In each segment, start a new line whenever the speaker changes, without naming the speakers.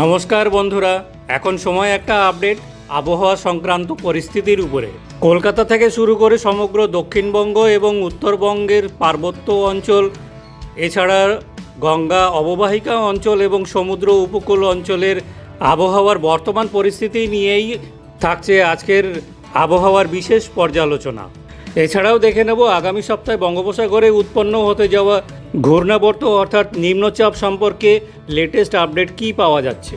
নমস্কার বন্ধুরা, এখন সময় একটা আপডেট আবহাওয়া সংক্রান্ত পরিস্থিতির উপরে। কলকাতা থেকে শুরু করে সমগ্র দক্ষিণবঙ্গ এবং উত্তরবঙ্গের পার্বত্য অঞ্চল, এছাড়া গঙ্গা অববাহিকা অঞ্চল এবং সমুদ্র উপকূল অঞ্চলের আবহাওয়ার বর্তমান পরিস্থিতি নিয়েই থাকছে আজকের আবহাওয়ার বিশেষ পর্যালোচনা। এছাড়াও দেখে নেব আগামী সপ্তাহে বঙ্গোপসাগরে উৎপন্ন হতে যাওয়া ঘূর্ণাবর্ত অর্থাৎ নিম্নচাপ সম্পর্কে লেটেস্ট আপডেট কী পাওয়া যাচ্ছে।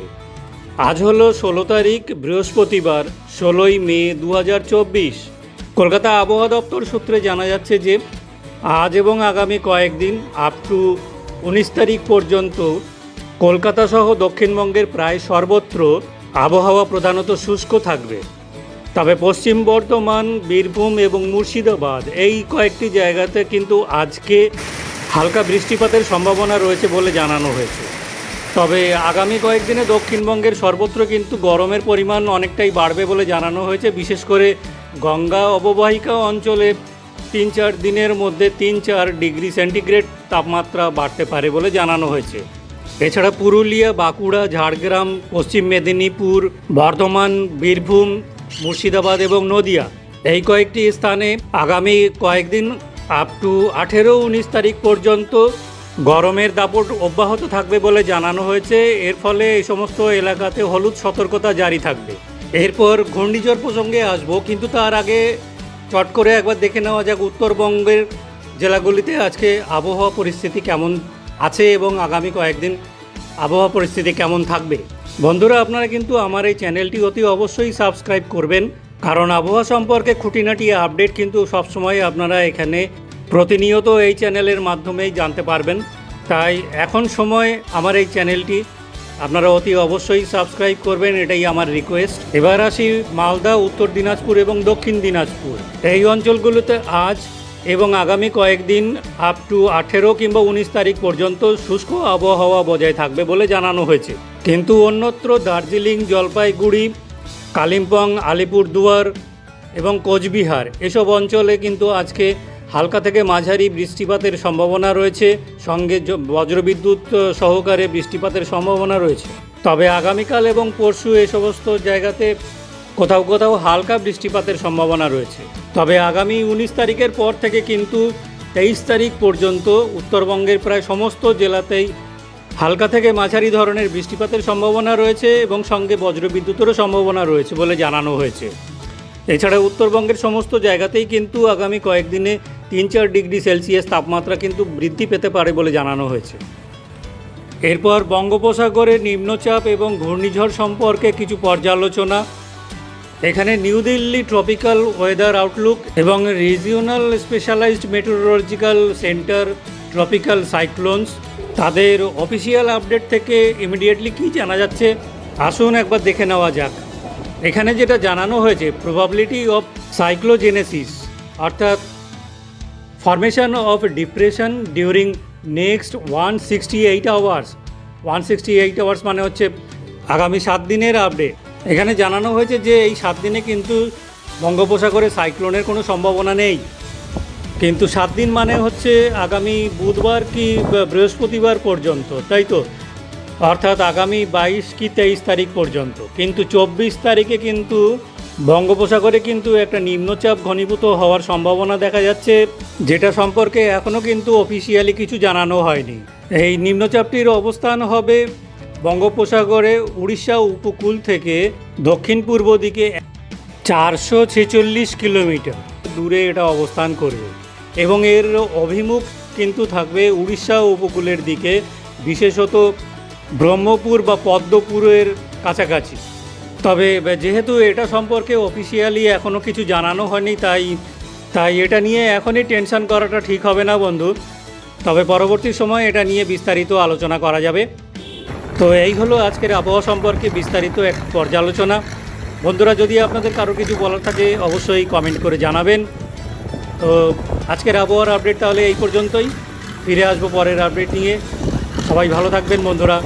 আজ হলো 16 তারিখ, বৃহস্পতিবার, 16ই মে 2024। কলকাতা আবহাওয়া দপ্তর সূত্রে জানা যাচ্ছে যে আজ এবং আগামী কয়েকদিন আপ টু 19 তারিখ পর্যন্ত কলকাতা সহ দক্ষিণবঙ্গের প্রায় সর্বত্র আবহাওয়া প্রধানত শুষ্ক থাকবে। তবে পশ্চিম বর্ধমান, বীরভূম এবং মুর্শিদাবাদ এই কয়েকটি জায়গাতে কিন্তু আজকে হালকা বৃষ্টিপাতের সম্ভাবনা রয়েছে বলে জানানো হয়েছে। তবে আগামী কয়েকদিনে দক্ষিণবঙ্গের সর্বত্র কিন্তু গরমের পরিমাণ অনেকটাই বাড়বে বলে জানানো হয়েছে। বিশেষ করে গঙ্গা অববাহিকা অঞ্চলে 3-4 দিনের মধ্যে 3-4 ডিগ্রি সেন্টিগ্রেড তাপমাত্রা বাড়তে পারে বলে জানানো হয়েছে। এছাড়া পুরুলিয়া, বাঁকুড়া, ঝাড়গ্রাম, পশ্চিম মেদিনীপুর, বর্ধমান, বীরভূম, মুর্শিদাবাদ এবং নদিয়া এই কয়েকটি স্থানে আগামী কয়েকদিন আপ টু 18-19 তারিখ পর্যন্ত গরমের দাপট অব্যাহত থাকবে বলে জানানো হয়েছে। এর ফলে এই সমস্ত এলাকাতে হলুদ সতর্কতা জারি থাকবে। এরপর ঘূর্ণিঝড় প্রসঙ্গে আসবো, কিন্তু তার আগে চট করে একবার দেখে নেওয়া যাক উত্তরবঙ্গের জেলাগুলিতে আজকে আবহাওয়া পরিস্থিতি কেমন আছে এবং আগামী কয়েকদিন আবহাওয়া পরিস্থিতি কেমন থাকবে। বন্ধুরা, আপনারা কিন্তু আমার এই চ্যানেলটি অতি অবশ্যই সাবস্ক্রাইব করবেন, কারণ আবহাওয়া সম্পর্কে খুঁটিনাটি আপডেট কিন্তু সবসময় আপনারা এখানে প্রতিনিয়ত এই চ্যানেলের মাধ্যমেই জানতে পারবেন। তাই এখন সময় আমার এই চ্যানেলটি আপনারা অতি অবশ্যই সাবস্ক্রাইব করবেন, এটাই আমার রিকোয়েস্ট। এবার আসি মালদা, উত্তর দিনাজপুর এবং দক্ষিণ দিনাজপুর এই অঞ্চলগুলোতে আজ এবং আগামী কয়েকদিন আপ টু 18 কিংবা 19 তারিখ পর্যন্ত শুষ্ক আবহাওয়া বজায় থাকবে বলে জানানো হয়েছে। কিন্তু অন্যত্র দার্জিলিং, জলপাইগুড়ি, কালিম্পং, আলিপুরদুয়ার এবং কোচবিহার এসব অঞ্চলে কিন্তু আজকে হালকা থেকে মাঝারি বৃষ্টিপাতের সম্ভাবনা রয়েছে, সঙ্গে বজ্রবিদ্যুৎ সহকারে বৃষ্টিপাতের সম্ভাবনা রয়েছে। তবে আগামীকাল এবং পরশু এই সমস্ত জায়গাতে কোথাও কোথাও হালকা বৃষ্টিপাতের সম্ভাবনা রয়েছে। তবে আগামী 19 তারিখের পর থেকে কিন্তু 23 তারিখ পর্যন্ত উত্তরবঙ্গের প্রায় সমস্ত জেলাতেই হালকা থেকে মাঝারি ধরনের বৃষ্টিপাতের সম্ভাবনা রয়েছে এবং সঙ্গে বজ্রবিদ্যুতেরও সম্ভাবনা রয়েছে বলে জানানো হয়েছে। এছাড়া উত্তরবঙ্গের সমস্ত জায়গাতেই কিন্তু আগামী কয়েকদিনে 3-4 ডিগ্রি সেলসিয়াস তাপমাত্রা কিন্তু বৃদ্ধি পেতে পারে বলে জানানো হয়েছে। এরপর বঙ্গোপসাগরের নিম্নচাপ এবং ঘূর্ণিঝড় সম্পর্কে কিছু পর্যালোচনা। এখানে New Delhi tropical weather outlook এবং regional specialised meteorological centre tropical cyclones তাদের অফিসিয়াল আপডেট থেকে ইমিডিয়েটলি কী জানা যাচ্ছে আসুন একবার দেখে নেওয়া যাক। এখানে যেটা জানানো হয়েছে, প্রবাবিলিটি অফ সাইক্লোজেনেসিস অর্থাৎ formation of depression during next 168 hours. 168 hours মানে হচ্ছে আগামী 7 দিনের আপডেট। এখানে জানানো হয়েছে যে এই 7 দিনে কিন্তু বঙ্গোপসাগরে সাইক্লোনের কোনো সম্ভাবনা নেই, কিন্তু 7 দিন মানে হচ্ছে আগামী বুধবার কি বৃহস্পতিবার পর্যন্ত, তাই তো, অর্থাৎ আগামী 22 কি 23 তারিখ পর্যন্ত। কিন্তু 24 তারিখে কিন্তু বঙ্গোপসাগরে কিন্তু একটা নিম্নচাপ ঘনীভূত হওয়ার সম্ভাবনা দেখা যাচ্ছে, যেটা সম্পর্কে এখনও কিন্তু অফিসিয়ালি কিছু জানানো হয়নি। এই নিম্নচাপটির অবস্থান হবে বঙ্গোপসাগরে উড়িষ্যা উপকূল থেকে দক্ষিণ পূর্ব দিকে 446 কিলোমিটার দূরে এটা অবস্থান করবে এবং এর অভিমুখ কিন্তু থাকবে উড়িষ্যা উপকূলের দিকে, বিশেষত ব্রহ্মপুর বা পদ্মপুরের কাছাকাছি। তবে যেহেতু এটা সম্পর্কে অফিসিয়ালি এখনও কিছু জানানো হয়নি, তাই এটা নিয়ে এখনই টেনশন করাটা ঠিক হবে না বন্ধু। তবে পরবর্তী সময় এটা নিয়ে বিস্তারিত আলোচনা করা যাবে। তো এই হলো আজকের আবহাওয়া সম্পর্কে বিস্তারিত এক পর্যালোচনা। বন্ধুরা, যদি আপনাদের কারো কিছু বলার থাকে অবশ্যই কমেন্ট করে জানাবেন। তো আজকের আবহাওয়ার আপডেট তাহলে এই পর্যন্তই, ফিরে আসবো পরের আপডেট নিয়ে। সবাই ভালো থাকবেন বন্ধুরা।